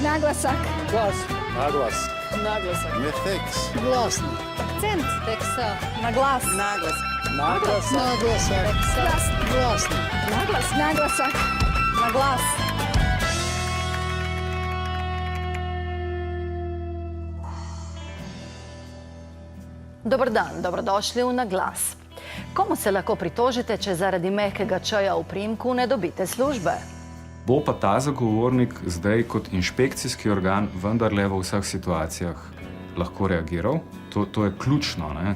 Naglasak. Glas. Naglas. Naglasak. Meteks. Glasno. Akcent. Teksa. Naglas. Naglas. Naglas. Naglasak. Glas. Glasno. Naglas. Naglasak. Naglas. Dober dan, dobrodošli v Naglas. Komu se lahko pritožite, če zaradi mehkega č-ja v priimku ne dobite službe? Bo pa ta zagovornik zdaj kot inšpekcijski organ vendarle v vseh situacijah lahko reagiral? To je ključno, ne?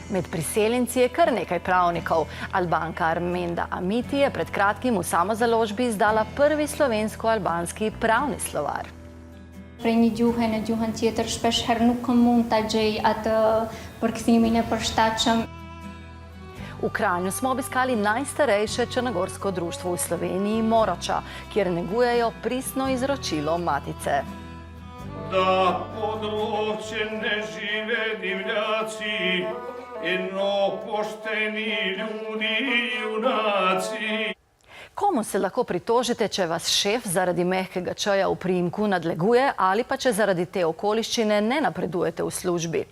Med priseljenci je kar nekaj pravnikov. Albanka Armenda Amiti je pred kratkim v samozaložbi izdala prvi slovensko-albanski pravni slovar. Prej një gjuhë në gjuhën tjetër shpesh herë nuk mund ta gjej atë përkthimin e përshtatshëm. V Kranju smo obiskali najstarejše črnogorsko društvo v Sloveniji Moroča, kjer negujejo pristno izročilo matice. Da područje ne žive divljaci, eno pošteni ljudi junaci. Komu se lahko pritožite, če vas šef zaradi mehkega č-ja v priimku nadleguje ali pa če zaradi te okoliščine ne napredujete v službi?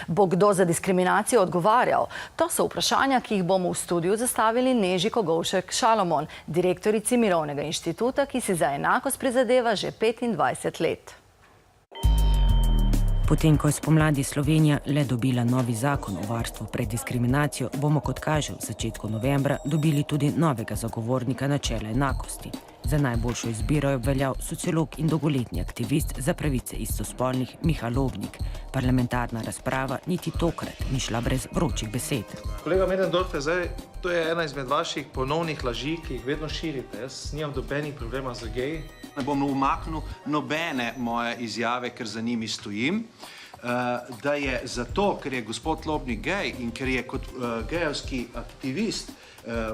Bo kdo za diskriminacijo odgovarjal? To so vprašanja, ki jih bomo v studiu zastavili Neži Kogovšek Šalomon, direktorici Mirovnega inštituta, ki si za enakost prizadeva že 25 let. Potem, ko je spomladi Slovenija le dobila novi zakon o varstvu pred diskriminacijo, bomo, kot kaže, v začetku novembra dobili tudi novega zagovornika načela enakosti. Za najboljšo izbiro je obveljal sociolog in dolgoletni aktivist za pravice istospolnih Miha Lobnik. Parlamentarna razprava niti tokrat ni šla brez vročih besed. Kolega Möderndorfer, zdaj, to je ena izmed vaših ponovnih laži, ki jih vedno širite. Jaz nimam nobenih problema z geji. Ne bom umaknil nobene moje izjave, ker za njimi stojim, da je zato, ker je gospod Lobnik gej in ker je kot gejevski aktivist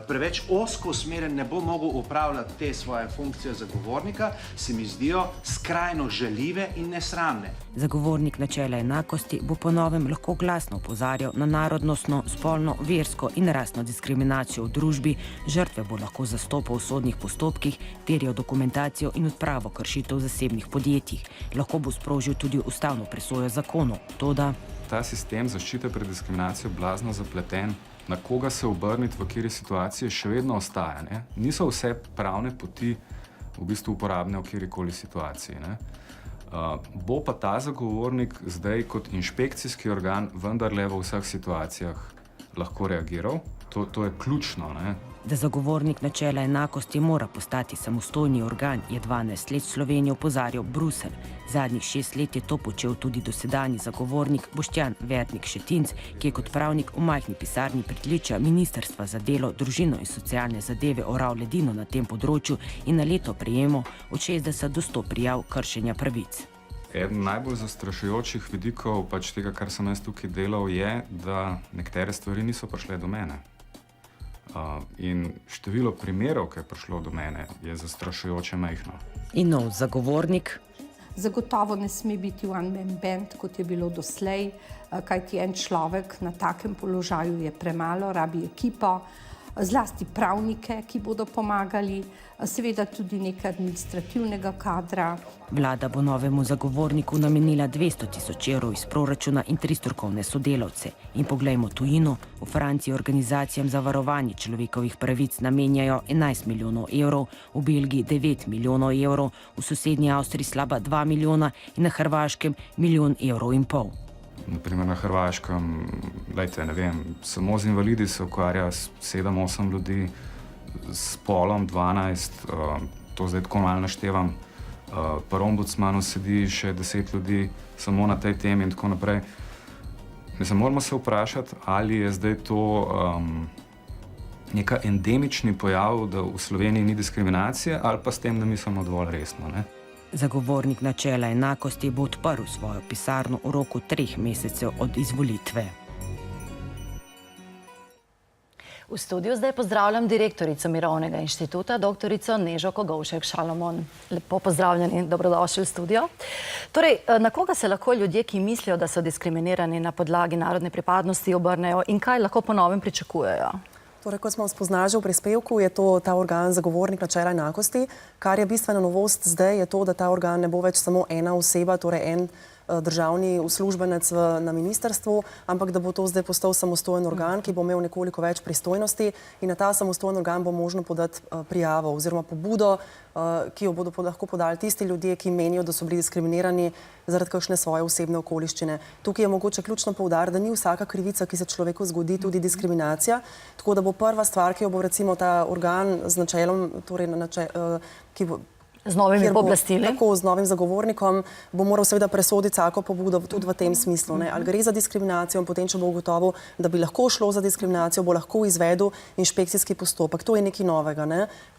preveč ozko usmerjen, ne bo mogel upravljati te svoje funkcije zagovornika, se mi zdijo skrajno žaljive in nesramne. Zagovornik načela enakosti bo po novem lahko glasno opozarjal na narodnostno, spolno, versko in rasno diskriminacijo v družbi, žrtve bo lahko zastopal v sodnih postopkih, terjal dokumentacijo in odpravo kršitev v zasebnih podjetjih. Lahko bo sprožil tudi ustavno presojo zakonov. Toda Ta sistem zaščite pred diskriminacijo blazno zapleten, na koga se obrniti, v kateri situaciji še vedno ostaja, ne? Niso vse pravne poti v bistvu uporabne v kjerikoli situaciji, ne? Bo pa ta zagovornik zdaj kot inšpekcijski organ vendarle v vseh situacijah lahko reagiral? To je ključno, ne? Da zagovornik načela enakosti mora postati samostojni organ, je 12 let Slovenijo opozarjal Bruselj. Zadnjih 6 let je to počel tudi dosedanji zagovornik Boštjan Vertnik Šetinc, ki je kot pravnik v majhni pisarni pritličja Ministrstva za delo, družino in socialne zadeve oral ledino na tem področju in na leto prejemal od 60 do 100 prijav kršenja pravic. Eden najbolj zastrašujočih vidikov tega, kar sem jaz tukaj delal, je, da nekatere stvari niso prišle do mene. In število primerov, ki je prišlo do mene, je zastrašujoče majhno. In nov zagovornik? Zagotovo ne sme biti one man band, kot je bilo doslej, kajti en človek na takem položaju je premalo, rabi ekipo, zlasti pravnike, ki bodo pomagali, seveda tudi nekaj administrativnega kadra. Vlada bo novemu zagovorniku namenila 200 000 evrov iz proračuna in 3 strokovne sodelavce. In poglejmo tujino, v Franciji organizacijam za varovanje človekovih pravic namenjajo 11 milijonov evrov, v Belgiji 9 milijonov evrov, v sosednji Avstriji slaba 2 milijona in na Hrvaškem 1,5 milijona. Naprimer na Hrvaškem, ne vem, samo z invalidi se ukvarja 7-8 ljudi, s polom 12, to zdaj tako malo naštevam, pri ombudsmanu sedi še 10 ljudi samo na tej temi in tako naprej. Mislim, moramo se vprašati, ali je zdaj to neka endemični pojav, da v Sloveniji ni diskriminacije, ali pa s tem, da mislimo dovolj resno, ne? Zagovornik načela enakosti bo odprl svojo pisarno v roku 3 mesecev od izvolitve. V studiu zdaj pozdravljam direktorico Mirovnega inštituta, doktorico Nežo Kogovšek Šalomon. Lepo pozdravljeni, dobrodošli v studio. Torej, na koga se lahko ljudje, ki mislijo, da so diskriminirani na podlagi narodne pripadnosti, obrnejo in kaj lahko po novem pričakujejo? Torej, kot smo spoznali že v prispevku, je to ta organ zagovornik načela enakosti. Kar je bistvena novost zdaj, je to, da ta organ ne bo več samo ena oseba, torej en državni uslužbenec na ministrstvu, ampak da bo to zdaj postal samostojen organ, ki bo imel nekoliko več pristojnosti in na ta samostojen organ bo možno podati prijavo oziroma pobudo, ki jo bodo lahko podali tisti ljudje, ki menijo, da so bili diskriminirani zaradi kakšne svoje osebne okoliščine. Tukaj je mogoče ključno poudariti, da ni vsaka krivica, ki se človeku zgodi, tudi diskriminacija, tako da bo prva stvar, ki jo bo recimo ta organ z načelom, torej ki bo z novimi pooblastili. Tako, z novim zagovornikom bo moral seveda presoditi vsako pobudo tudi v tem smislu. Ali gre za diskriminacijo in potem, če bo ugotovil, da bi lahko šlo za diskriminacijo, bo lahko izvedel inšpekcijski postopek. To je nekaj novega.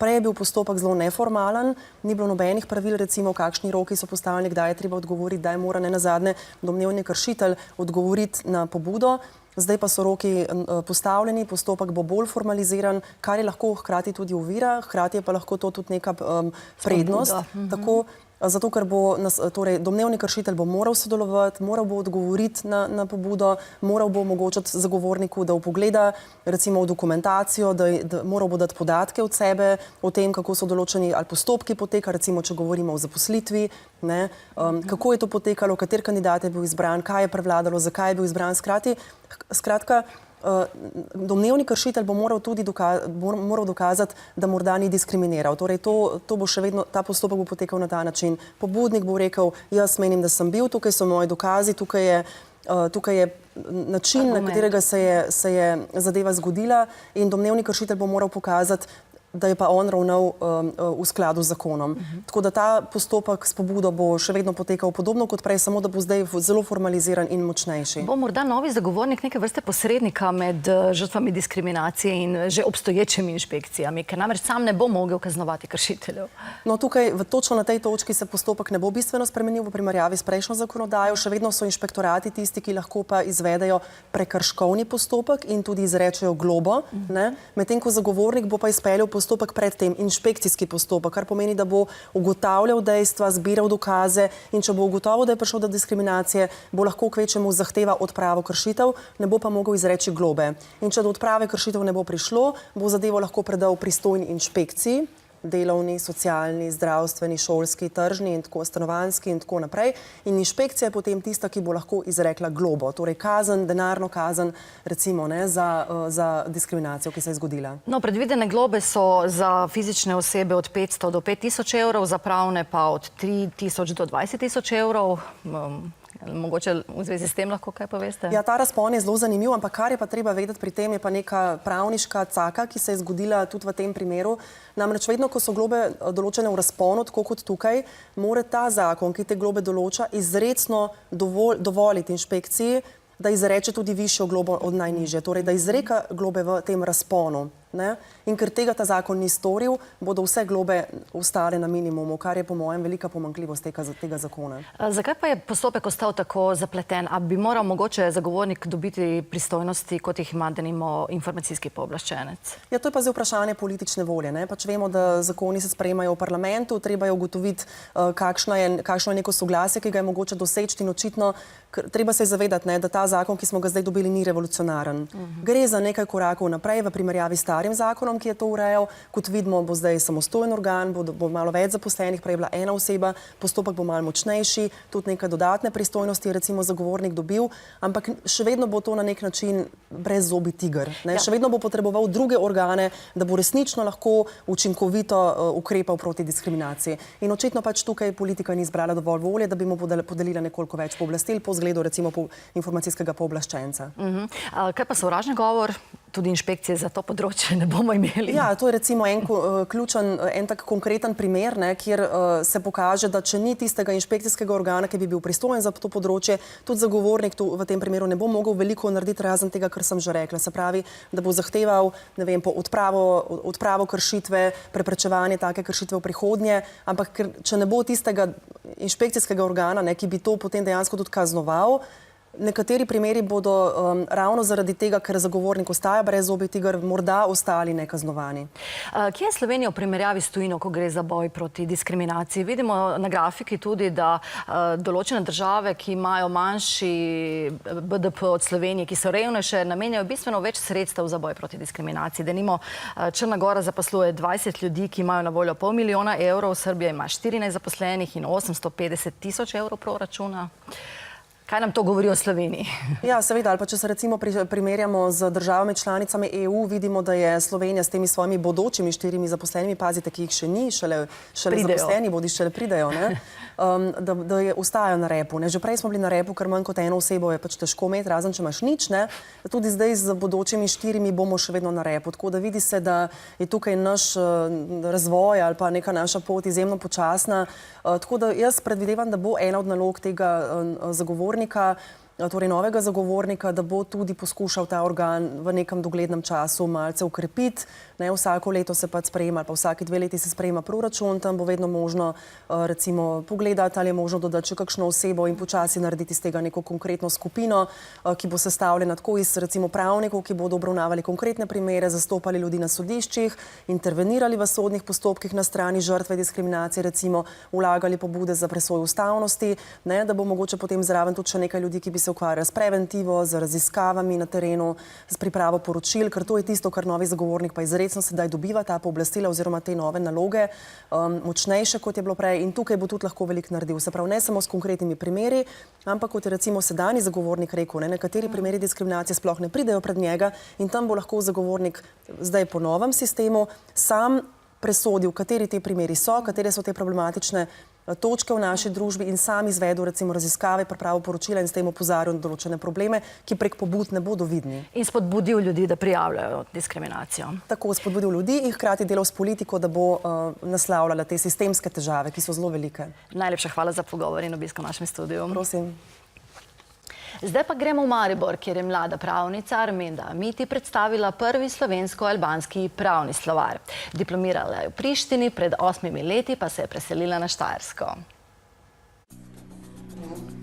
Prej je bil postopek zelo neformalen, ni bilo nobenih pravil, recimo, kakšni roki so postavljeni, kdaj je treba odgovoriti, kdaj mora nenazadnje domnevni kršitelj odgovoriti na pobudo. Zdaj pa so roki postavljeni, postopek bo bolj formaliziran, kar je lahko hkrati tudi ovira, hkrati je pa lahko to tudi neka prednost. Tako, zato, ker bo torej, domnevni kršitelj bo moral sodelovati, moral bo odgovoriti na pobudo, moral bo omogočiti zagovorniku, da vpogleda recimo v dokumentacijo, da moral bo dati podatke od sebe o tem, kako so določeni ali postopki poteka, recimo, če govorimo o zaposlitvi, kako je to potekalo, kater kandidat je bil izbran, kaj je prevladalo, zakaj je bil izbran. Skratka, domnevni kršitelj bo moral tudi dokazati, da morda ni diskriminiral. Torej, to bo še vedno, ta postopek bo potekal na ta način. Pobudnik bo rekel, jaz menim, da sem bil, tukaj so moji dokazi, tukaj je način, na katerega se je zadeva zgodila in domnevni kršitelj bo moral pokazati, da je pa on ravnal v skladu z zakonom. Tako da ta postopek s pobudo bo še vedno potekal podobno kot prej, samo da bo zdaj zelo formaliziran in močnejši. Bo morda novi zagovornik neke vrste posrednika med žrtvami diskriminacije in že obstoječimi inšpekcijami, ker namreč sam ne bo mogel kaznovati kršiteljev. No, tukaj, točno na tej točki se postopek ne bo bistveno spremenil v primerjavi s prejšnjo zakonodajo. Še vedno so inšpektorati tisti, ki lahko pa izvedejo prekrškovni postopek in tudi izrečejo globo, medtem ko zagovornik bo pa izpeljal postopek predtem, inšpekcijski postopek, kar pomeni, da bo ugotavljal dejstva, zbiral dokaze in če bo ugotovil, da je prišlo do diskriminacije, bo lahko kvečemu zahteva odpravo kršitev, ne bo pa mogel izreči globe. In če do odprave kršitev ne bo prišlo, bo zadevo lahko predal pristojni inšpekciji, delovni, socialni, zdravstveni, šolski, tržni in tako stanovanjski in tako naprej. In inšpekcija je potem tista, ki bo lahko izrekla globo, torej kazen, denarno kazen, recimo, za diskriminacijo, ki se je zgodila. No, predvidene globe so za fizične osebe od 500 do 5000 evrov, za pravne pa od 3000 do 20000 evrov. Mogoče v zvezi s tem lahko kaj poveste? Ja, ta razpon je zelo zanimiv, ampak kar je pa treba vedeti pri tem, je pa neka pravniška caka, ki se je zgodila tudi v tem primeru. Namreč vedno, ko so globe določene v razponu, tako kot tukaj, mora ta zakon, ki te globe določa, izrecno dovoliti inšpekciji, da izreče tudi višjo globo od najnižje, torej da izreka globe v tem razponu. In ker tega ta zakon ni storil, bodo vse globe ostale na minimumu, kar je po mojem velika pomanjkljivost tega zakona. Zakaj pa je postopek ostal tako zapleten? A bi moral mogoče zagovornik dobiti pristojnosti, kot jih ima denimo informacijski pooblaščenec? Ja, to je pa zdaj vprašanje politične volje. Pač vemo, da zakoni se sprejemajo v parlamentu, treba je ugotoviti, kakšno je neko soglasje, ki ga je mogoče doseči in očitno treba se zavedati, da ta zakon, ki smo ga zdaj dobili, ni revolucionaren. Gre za nekaj korakov naprej v primerjavi s starim zakonom, ki je to urejal. Kot vidimo, bo zdaj samostojen organ, bo malo več zaposlenih, prej je bila ena oseba, postopek bo malo močnejši, tudi neke dodatne pristojnosti je recimo zagovornik dobil, ampak še vedno bo to na nek način brezzobi tiger. Še vedno bo potreboval druge organe, da bo resnično lahko učinkovito ukrepal proti diskriminaciji. In očitno pač tukaj politika ni izbrala dovolj volje, da bi mu podelila nekoliko več pooblastil po zgledu recimo informacijskega pooblaščenca. Kaj pa sovražni govor? Tudi inšpekcije za to področje ne bomo imeli. Ja, to je recimo en tak konkreten primer, kjer se pokaže, da če ni tistega inšpekcijskega organa, ki bi bil pristojen za to področje, tudi zagovornik tu v tem primeru ne bo mogel veliko narediti razen tega, kar sem že rekla. Se pravi, da bo zahteval, ne vem, odpravo kršitve, preprečevanje take kršitve v prihodnje, ampak če ne bo tistega inšpekcijskega organa, ki bi to potem dejansko tudi kaznoval, Nekateri primeri bodo ravno zaradi tega, ker zagovornik ostaja brezzobi tiger, morda ostali nekaznovani. Kje je Slovenija v primerjavi s tujino, ko gre za boj proti diskriminaciji? Vidimo na grafiki tudi, da določene države, ki imajo manjši BDP od Slovenije, ki so revnejše, namenjajo bistveno več sredstev za boj proti diskriminaciji. Denimo, Črna Gora zaposluje 20 ljudi, ki imajo na voljo $500 000, Srbija ima 14 zaposlenih in 850 000 evrov proračuna. Kaj nam to govori o Sloveniji? Ja, seveda, ali pa če se recimo primerjamo z državami članicami EU, vidimo, da je Slovenija s temi svojimi bodočimi 4 zaposlenimi, pazite, ki jih še ni, šele zaposleni bodi šele pridejo, ne? Da ostajajo na repu. Že prej smo bili na repu, ker manj kot eno osebo je pač težko imeti, razen če imaš nič, ne? Tudi zdaj z bodočimi 4 bomo še vedno na repu. Tako da vidi se, da je tukaj naš razvoj ali pa neka naša pot izjemno počasna. Tako da jaz predvidevam, da bo ena od nalog tega zagovornika, torej novega zagovornika, da bo tudi poskušal ta organ v nekem doglednem času malce ukrepiti. Vsako leto se pač sprejema, ali pa vsaki 2 leti se sprejema proračun, tam bo vedno možno recimo pogledati, ali je možno dodati še kakšno osebo in počasi narediti iz tega neko konkretno skupino, ki bo sestavljena tako iz recimo pravnikov, ki bodo obravnavali konkretne primere, zastopali ljudi na sodiščih, intervenirali v sodnih postopkih na strani žrtve diskriminacije, recimo vlagali pobude za presojo ustavnosti, da bo mogoče potem zraven tudi še nekaj ljudi, ki bi se ukvarjali s preventivo, z raziskavami na terenu, s pripravo poročil, ker to je tisto, kar novi zagovornik pa izredno sedaj dobiva, ta pooblastila oziroma te nove naloge, močnejše, kot je bilo prej, in tukaj bo tudi lahko veliko naredil. Se pravi, ne samo s konkretnimi primeri, ampak kot je recimo sedanji zagovornik rekel, nekateri primeri diskriminacije sploh ne pridejo pred njega in tam bo lahko zagovornik zdaj po novem sistemu sam presodil, kateri te primeri so, katere so te problematične točke v naši družbi in sam izvedel recimo raziskave, pripravo poročila in s tem opozarjal na določene probleme, ki prek pobud ne bodo vidni. In spodbudil ljudi, da prijavljajo diskriminacijo. Tako, spodbudil ljudi in hkrati delal s politiko, da bo naslavljala te sistemske težave, ki so zelo velike. Najlepša hvala za pogovor in obisk v našem studiu. Prosim. Zdaj pa gremo v Maribor, kjer je mlada pravnica Armenda Amiti predstavila prvi slovensko-albanski pravni slovar. Diplomirala je v Prištini, pred 8 leti pa se je preselila na Štajersko.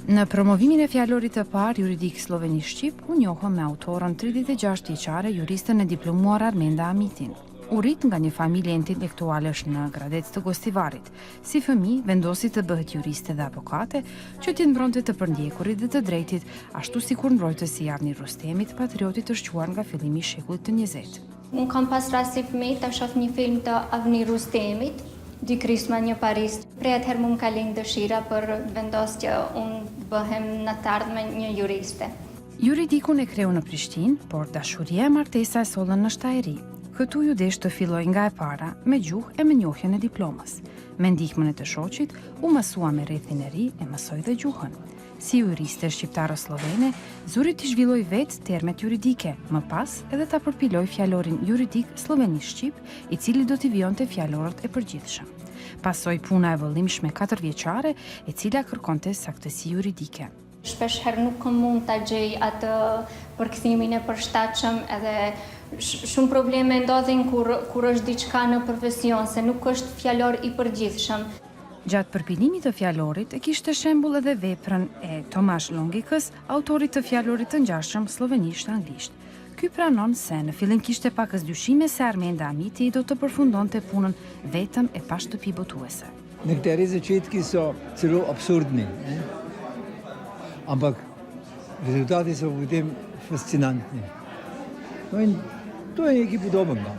Në promovimin e fjalorit të parë juridik slovenisht shqip, u njohëm me autoren 36 vjeçare juristën e diplomuar Armenda Amitin. U rrit nga një familje intelektualesh në Gradec të Gostivarit. Si fëmijë, vendosi të bëhet juriste dhe avokate, që t'i mbronte të përndjekurit dhe të drejtit, ashtu si kur mbrojtësi Avni Rustemit, patriotit të shquar nga fillimi i shekullit të 20. Unë kam pas rasti fëmijë të shoh një film të Avni Rustemit, Dy krisma një Paris. Prej atëherë më ka lënë dëshira për vendos që unë bëhem në të ardhmen një juriste. Juridikun e kreu në Prishtinë, por dashuria e martesa e sollën në Shtajeri. Këtu ju desh të filloj nga e para, me gjuhë e me njohjen e diplomës. Me ndihmën e të shoqit, u mësua me rrethin e ri e mësoj dhe gjuhën. Si juriste shqiptare slovene, zuri t'i zhvilloj vetë termet juridike, më pas edhe ta përpiloj fjalorin juridik slovenisht-shqip, i cili do t'i vijonte fjalorët e përgjithshëm. Pasoj puna e vëllimshme 4 vjeçare, e cila kërkonte saktësi juridike. Shpesh herë nuk mund ta gjej atë përkthimin e përshtatshëm, edhe shumë probleme ndodhin kur është diçka në profesion, se nuk është fjalor i përgjithshëm. Gjatë përpilimit të fjalorit, e kishte shembull edhe veprën e Tomash Longikës, autorit të fjalorit të ngjashëm slovenisht-anglisht. Ky pranon se në fillim kishte pakës dyshime se Armenda Amiti do të përfundonte punën vetëm e pa shtëpi botuese. Nekateri začetki so celo absurdni, ampak rezultati so potem fascinantni. No in to je nekaj podobnega.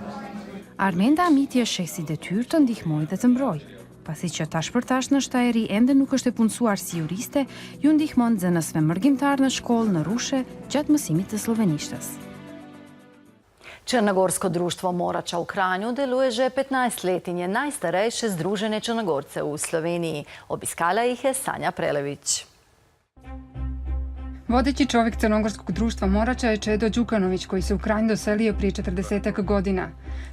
Armenda Amiti e sheh si detyrë të ndihmoj dhe të mbroj. Pasi që tash për tash në Shtajeri ende nuk është e punësuar si juriste, ju ndihmon nxënësve mërgjimtar në shkollë në Rushe gjatë mësimit të slovenishtës. Črnogorsko društvo Morača u Kranju deluje že 15 let in je najstarejše združenje Črnogorcev u Sloveniji. Obiskala ih je Sanja Prelević. Vodeći čovjek Crnogorskog društva Morača je Čedo Đukanović, koji se u Kranj doselio prije 40 godina.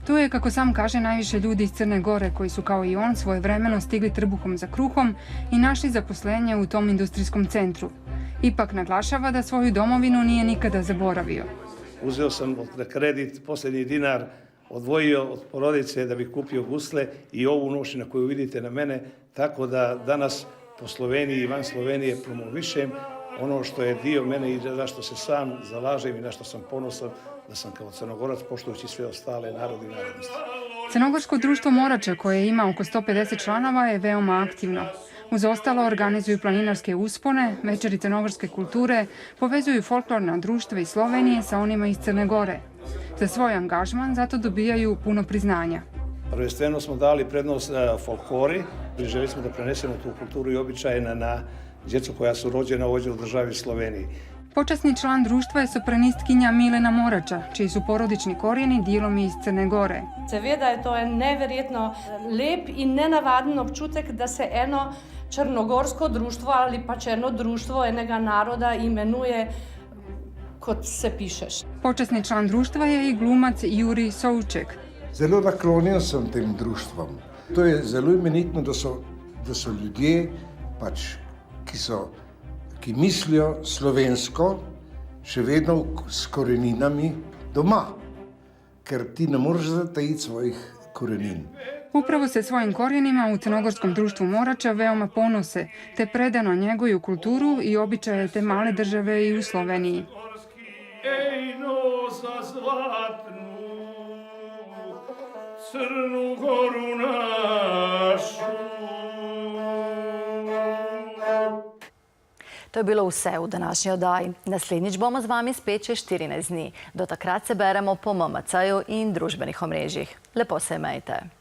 Tu je, kako sam kaže, najviše ljudi iz Crne Gore koji su kao i on svojevremeno stigli trbuhom za kruhom i našli zaposlenje u tom industrijskom centru. Ipak naglašava da svoju domovinu nije nikada zaboravio. Uzeo sam na kredit posljednji dinar, odvojio od porodice da bi kupio gusle i ovu nošnju koju vidite na mene, tako da danas po Sloveniji i van Slovenije promovišem ono što je dio mene i za što se sam zalažem i na što sam ponosan, da sam kao Crnogorac, poštujući sve ostale narode i narodnosti. Crnogorsko društvo Morača, koje ima oko 150 članova, je veoma aktivno. Uz ostalo organizuju planinarske uspone, večeri crnogorske kulture, povezuju folklorna društva iz Slovenije sa onima iz Crne Gore. Za svoj angažman zato dobijaju puno priznanja. Prvenstveno smo dali prednost folklori, željeli smo da prenesemo tu kulturu i običaje na djecu koja su rođena ovdje u državi Sloveniji. Počasni član društva je sopranistkinja Milena Morača, čiji su porodični korijeni delom iz Crne Gore. Seveda je to en neverjetno lep in nenavaden občutek, da se eno črnogorsko društvo ali pač eno društvo enega naroda imenuje kot se pišeš. Počasni član društva je i glumac Juri Souček. Zelo naklonjen sem tem društvom. To je zelo imenitno, da so ljudje, pač, ki mislijo slovensko, še vedno s koreninami doma, ker ti ne moreš zatajiti svojih korenin. Upravo se svojim korijenima u Crnogorskom društvu Morača veoma ponose, te predano njeguju kulturu i običaje te male države i u Sloveniji. Crnu Goru našu. To je bilo vse v današnji oddaji. Naslednjič bomo z vami spet čez 14 dni. Do takrat se beremo po MMC-ju in družbenih omrežjih. Lepo se imejte.